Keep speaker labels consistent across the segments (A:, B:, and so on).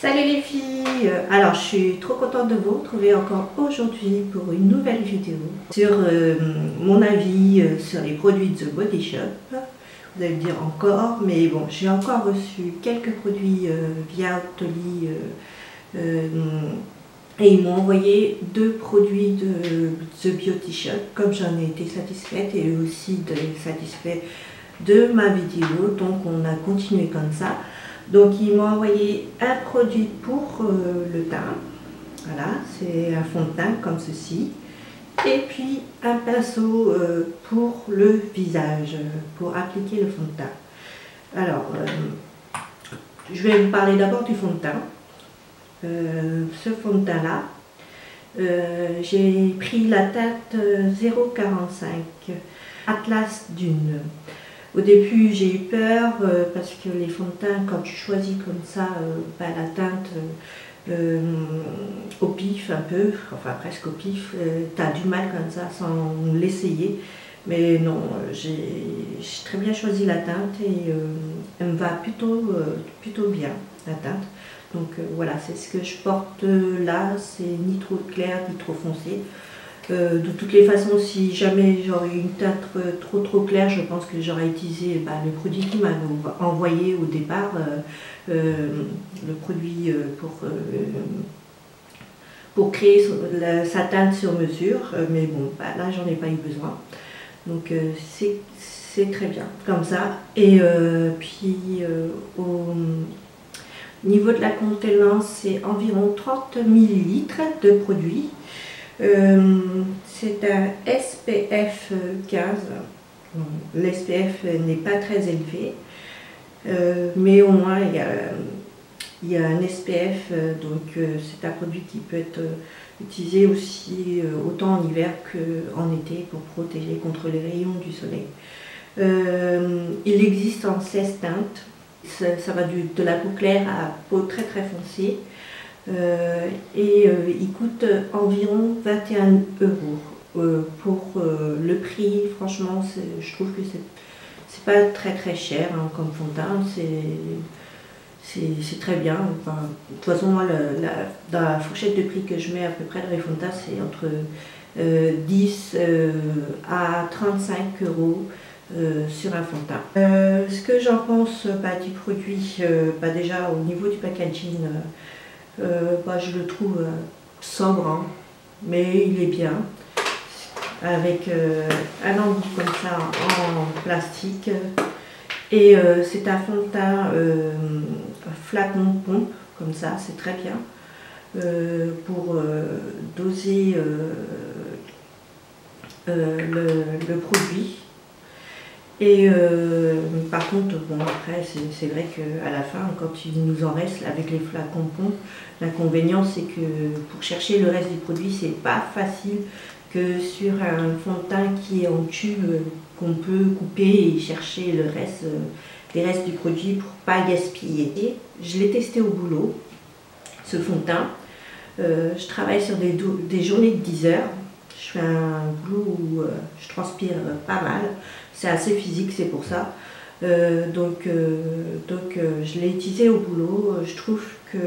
A: Salut les filles! Alors je suis trop contente de vous retrouver encore aujourd'hui pour une nouvelle vidéo sur mon avis sur les produits de The Body Shop. Vous allez me dire encore, mais bon, j'ai encore reçu quelques produits via Octoly et ils m'ont envoyé 2 produits de The Beauty Shop, comme j'en ai été satisfaite et eux aussi satisfaits de ma vidéo, donc on a continué comme ça. Donc ils m'ont envoyé un produit pour le teint, voilà, c'est un fond de teint comme ceci, et puis un pinceau pour le visage, pour appliquer le fond de teint. Alors, je vais vous parler d'abord du fond de teint. Ce fond de teint là, j'ai pris la teinte 0,45 Atlas Dune. Au début j'ai eu peur parce que les fonds de teint, quand tu choisis comme ça la teinte au pif un peu, enfin presque au pif, tu as du mal comme ça sans l'essayer. Mais non, j'ai très bien choisi la teinte et elle me va plutôt bien, la teinte. Donc voilà, c'est ce que je porte là, c'est ni trop clair ni trop foncé. De toutes les façons, si jamais j'aurais eu une teinte trop claire, je pense que j'aurais utilisé le produit qui m'avait envoyé au départ, le produit pour créer sa teinte sur mesure, mais bon, là j'en ai pas eu besoin, donc c'est très bien comme ça. Et puis au niveau de la contenance, c'est environ 30 ml de produit. C'est un SPF 15, l'SPF n'est pas très élevé, mais au moins il y a un SPF, donc c'est un produit qui peut être utilisé aussi autant en hiver qu'en été pour protéger contre les rayons du soleil. Il existe en 16 teintes, ça va de la peau claire à peau très foncée. Il coûte environ 21 €. Pour le prix, franchement, je trouve que c'est pas très cher comme fond de teint, c'est très bien. Enfin, de toute façon, moi, dans la fourchette de prix que je mets à peu près dans les fonds de teint, c'est entre 10 à 35 € sur un fond de teint. Ce que j'en pense du produit, déjà au niveau du packaging, je le trouve sobre, mais il est bien, avec un embout comme ça en plastique. Et c'est un fond de teint flacon pompe, comme ça, c'est très bien pour doser le produit. Et par contre, bon, après, c'est vrai qu'à la fin, quand il nous en reste avec les flacons pompes, l'inconvénient c'est que pour chercher le reste du produit, c'est pas facile que sur un fond de teint qui est en tube, qu'on peut couper et chercher les restes du produit pour pas gaspiller. Et je l'ai testé au boulot, ce fond de teint. Je travaille sur des journées de 10 heures. Je fais un boulot où je transpire pas mal. C'est assez physique, c'est pour ça. Donc je l'ai utilisé au boulot. Je trouve que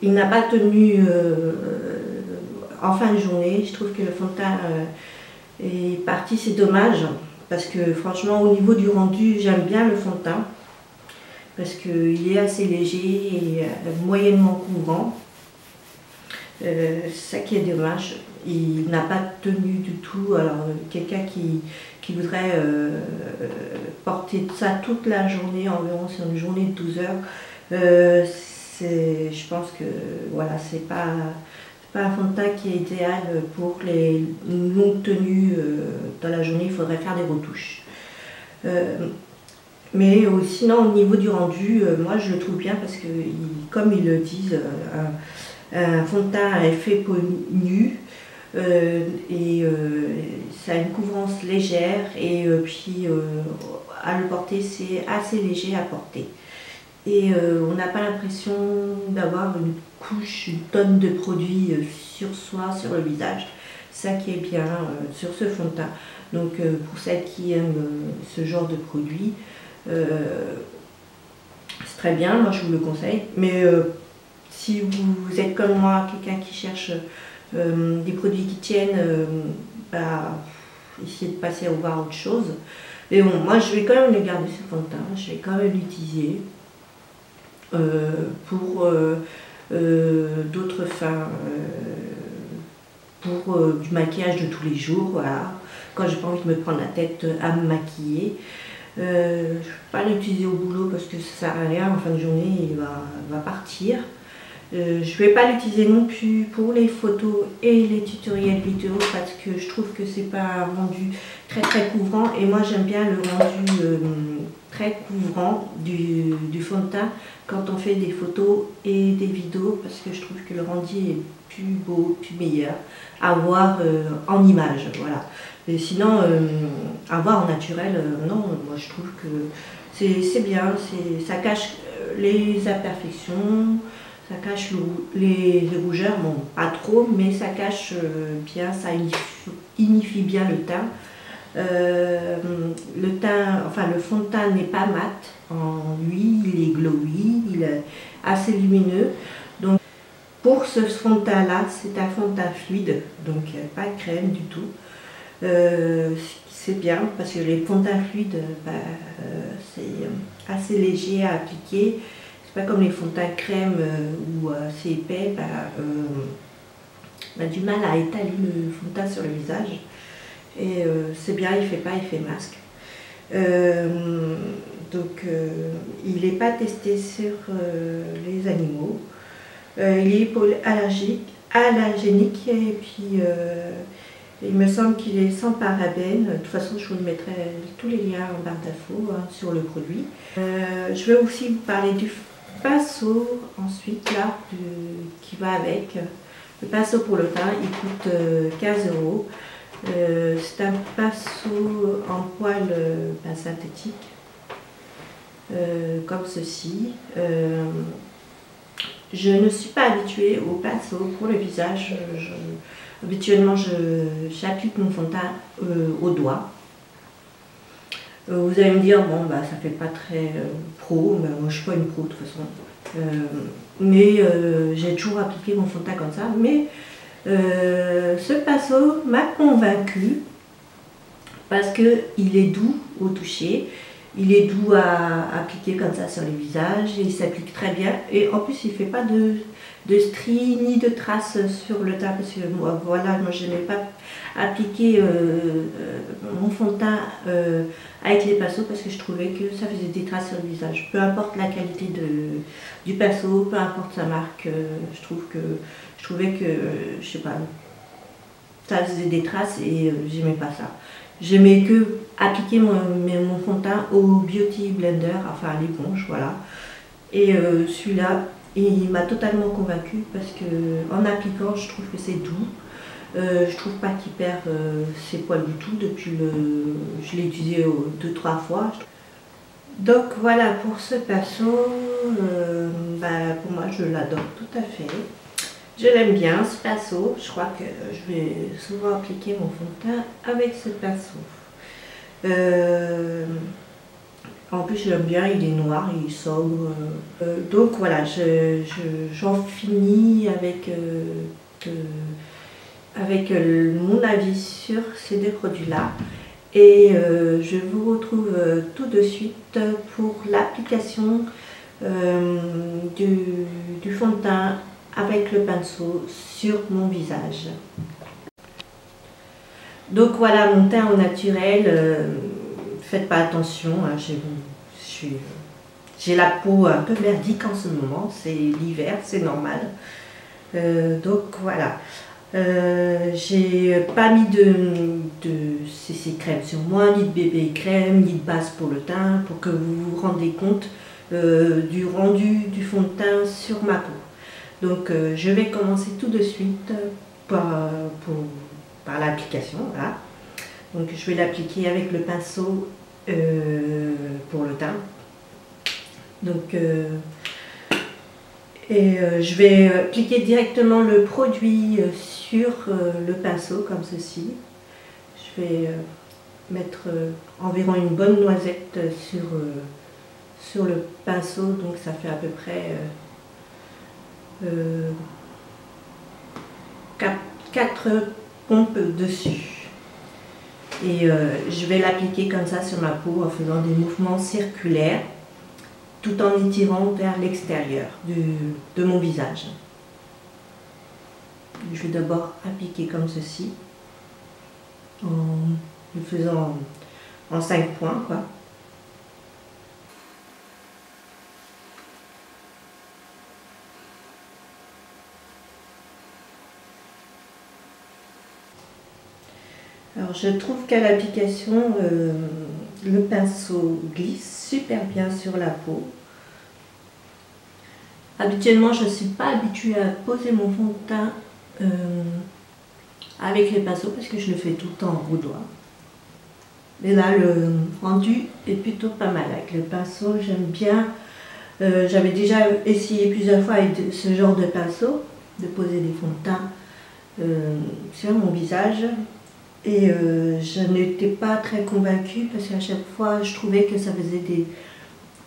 A: il n'a pas tenu en fin de journée. Je trouve que le fond de teint est parti, c'est dommage. Parce que franchement, au niveau du rendu, j'aime bien le fond de teint. Parce qu'il est assez léger et moyennement couvrant. Ça qui est dommage, il n'a pas tenu du tout. Alors quelqu'un qui voudrait porter ça toute la journée, environ sur une journée de 12 heures, je pense que voilà, c'est pas un fond de teint qui est idéal pour les longues tenues dans la journée. Il faudrait faire des retouches. Mais sinon, au niveau du rendu, moi je le trouve bien parce que, comme ils le disent, un fond de teint à effet peau nue, et ça a une couvrance légère, et puis à le porter, c'est assez léger à porter. Et on n'a pas l'impression d'avoir une couche, une tonne de produits sur soi, sur le visage. Ça qui est bien sur ce fond de teint. Donc pour celles qui aiment ce genre de produit, c'est très bien, moi je vous le conseille. Mais si vous êtes comme moi, quelqu'un qui cherche des produits qui tiennent, bah, essayez de passer à voir autre chose. Mais bon, moi je vais quand même le garder ce fond de teint, je vais quand même l'utiliser pour d'autres fins, pour du maquillage de tous les jours, voilà. Quand j'ai pas envie de me prendre la tête à me maquiller. Je ne vais pas l'utiliser au boulot parce que ça sert à rien, en fin de journée il va partir. Je ne vais pas l'utiliser non plus pour les photos et les tutoriels vidéo parce que je trouve que c'est pas un rendu très couvrant et moi j'aime bien le rendu très couvrant du fond de teint quand on fait des photos et des vidéos parce que je trouve que le rendu est plus beau, plus meilleur à voir en image, voilà. Et sinon, à voir en naturel, non, moi je trouve que c'est bien, ça cache les imperfections, ça cache les rougeurs, bon pas trop, mais ça cache bien, ça unifie bien le teint. Le teint, enfin le fond de teint n'est pas mat en lui, il est glowy, il est assez lumineux. Donc pour ce fond de teint là, c'est un fond de teint fluide, donc pas de crème du tout. C'est bien parce que les fonds de teint fluides, c'est assez léger à appliquer. C'est pas comme les fonds de teint crème où c'est épais, on a du mal à étaler le fond de teint sur le visage. Et c'est bien, il fait pas effet masque. Donc il n'est pas testé sur les animaux. Il est hypoallergénique et puis il me semble qu'il est sans parabènes. De toute façon, je vous mettrai tous les liens en barre d'infos sur le produit. Je vais aussi vous parler du pinceau ensuite là qui va avec. Le pinceau pour le teint, il coûte 15 €. C'est un pinceau en poil synthétique comme ceci. Je ne suis pas habituée au pinceau pour le visage. Habituellement, j'applique mon fond de teint au doigt. Vous allez me dire, bon, bah, ça fait pas très pro, mais moi je suis pas une pro de toute façon. Mais j'ai toujours appliqué mon fond de teint comme ça. Mais ce pinceau m'a convaincue parce qu'il est doux au toucher. Il est doux à appliquer comme ça sur les visages, il s'applique très bien et en plus il ne fait pas de stries ni de traces sur le teint parce que moi, voilà, moi je n'aimais pas appliquer mon fond de teint avec les pinceaux parce que je trouvais que ça faisait des traces sur le visage. Peu importe la qualité du pinceau, peu importe sa marque, je trouvais que, je sais pas, ça faisait des traces et j'aimais pas ça. J'aimais que appliquer mon fond de teint au Beauty Blender, enfin à l'éponge, voilà. Et celui-là, il m'a totalement convaincue parce que en appliquant, je trouve que c'est doux. Je trouve pas qu'il perd ses poils du tout depuis je l'ai utilisé 2-3 fois. Donc voilà pour ce pinceau, pour moi je l'adore tout à fait. Je l'aime bien ce pinceau, je crois que je vais souvent appliquer mon fond de teint avec ce pinceau. En plus je l'aime bien, il est noir, il est sobre. Donc voilà, j'en finis avec mon avis sur ces deux produits-là. Et je vous retrouve tout de suite pour l'application du fond de teint avec le pinceau sur mon visage. Donc voilà mon teint au naturel, faites pas attention, hein, j'ai la peau un peu merdique en ce moment, c'est l'hiver, c'est normal. Donc voilà, j'ai pas mis de CC crème sur moi, ni de bébé crème, ni de base pour le teint, pour que vous vous rendiez compte du rendu du fond de teint sur ma peau. Donc je vais commencer tout de suite par l'application. Voilà. Donc je vais l'appliquer avec le pinceau pour le teint. Donc je vais appliquer directement le produit sur le pinceau comme ceci. Je vais mettre environ une bonne noisette sur le pinceau, donc ça fait à peu près 4 pompes dessus. Et je vais l'appliquer comme ça sur ma peau en faisant des mouvements circulaires, tout en étirant vers l'extérieur de mon visage. Je vais d'abord appliquer comme ceci, en le faisant en 5 points, quoi. Alors je trouve qu'à l'application, le pinceau glisse super bien sur la peau. Habituellement, je ne suis pas habituée à poser mon fond de teint avec les pinceaux parce que je le fais tout le temps au doigt. Mais là, le rendu est plutôt pas mal avec le pinceau, j'aime bien. J'avais déjà essayé plusieurs fois avec ce genre de pinceau, de poser des fonds de teint sur mon visage. Et je n'étais pas très convaincue parce qu'à chaque fois, je trouvais que ça faisait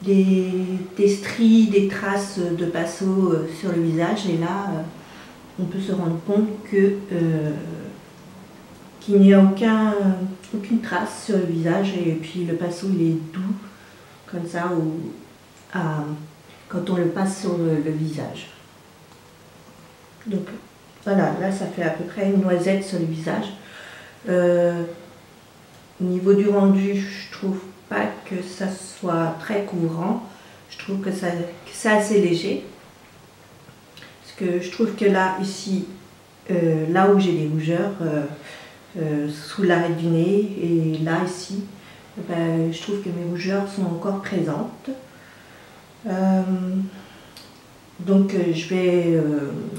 A: des stries, des traces de pinceau sur le visage. Et là, on peut se rendre compte que qu'il n'y a aucune trace sur le visage, et puis le pinceau il est doux comme ça quand on le passe sur le visage. Donc voilà, là ça fait à peu près une noisette sur le visage. Au niveau du rendu, je trouve pas que ça soit très couvrant, je trouve que c'est assez léger, parce que je trouve que là, ici, là où j'ai des rougeurs, sous l'arrêt du nez, et là, ici, ben, je trouve que mes rougeurs sont encore présentes. Donc je vais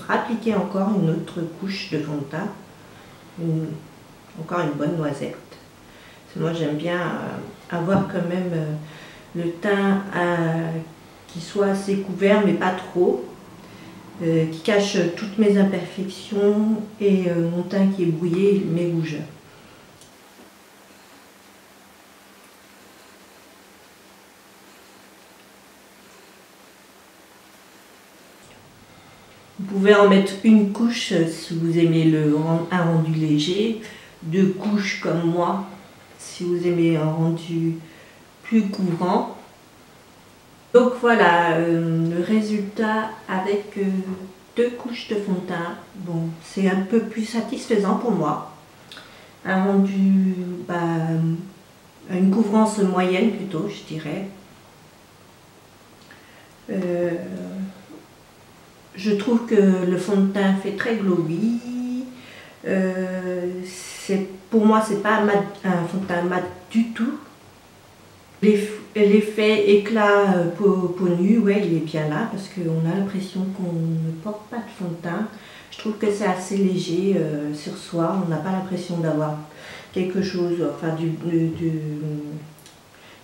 A: appliquer encore une autre couche de fond de teint, encore une bonne noisette. Parce que moi j'aime bien avoir quand même le teint qui soit assez couvert mais pas trop, qui cache toutes mes imperfections et mon teint qui est brouillé et mes rougeurs. Vous pouvez en mettre une couche si vous aimez un rendu léger, 2 couches comme moi si vous aimez un rendu plus couvrant. Donc voilà le résultat avec 2 couches de fond de teint. Bon, c'est un peu plus satisfaisant pour moi. Un rendu, une couvrance moyenne plutôt, je dirais. Je trouve que le fond de teint fait très glowy. Pour moi, c'est pas un fond de teint mat du tout. L'effet éclat peau nue, ouais, il est bien là parce qu'on a l'impression qu'on ne porte pas de fond de teint. Je trouve que c'est assez léger sur soi. On n'a pas l'impression d'avoir quelque chose, enfin du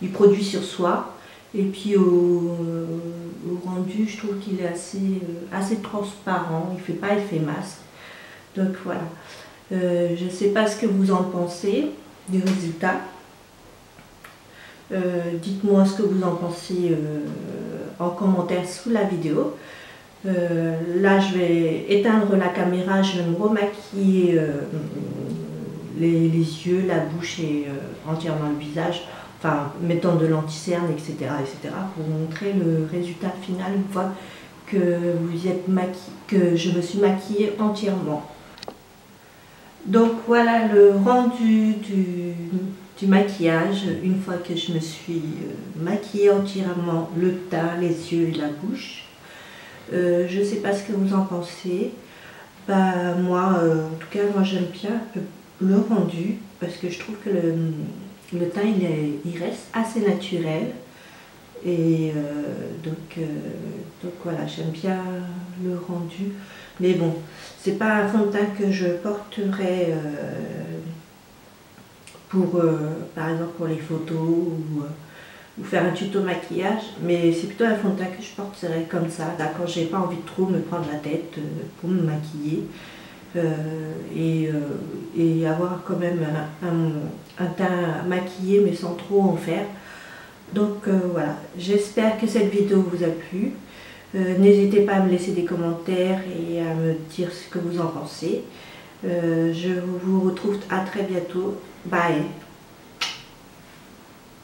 A: produit sur soi. Et puis au rendu, je trouve qu'il est assez transparent, il ne fait pas effet masque. Donc voilà. Je ne sais pas ce que vous en pensez du résultat. Dites-moi ce que vous en pensez en commentaire sous la vidéo. Là, je vais éteindre la caméra, je vais me remaquiller les yeux, la bouche et entièrement le visage. Enfin, mettant de l'anti-cerne, etc., etc., pour vous montrer le résultat final une fois que que je me suis maquillée entièrement. Donc voilà le rendu du maquillage une fois que je me suis maquillée entièrement, le teint, les yeux et la bouche. Je ne sais pas ce que vous en pensez. Moi, en tout cas, moi j'aime bien le rendu parce que je trouve que le teint il reste assez naturel, et donc voilà, j'aime bien le rendu, mais bon, c'est pas un fond de teint que je porterai par exemple pour les photos ou faire un tuto maquillage, mais c'est plutôt un fond de teint que je porterai comme ça, là, quand j'ai pas envie de trop me prendre la tête pour me maquiller. Et avoir quand même un teint maquillé mais sans trop en faire. Donc voilà, j'espère que cette vidéo vous a plu. N'hésitez pas à me laisser des commentaires et à me dire ce que vous en pensez. Je vous retrouve à très bientôt. Bye!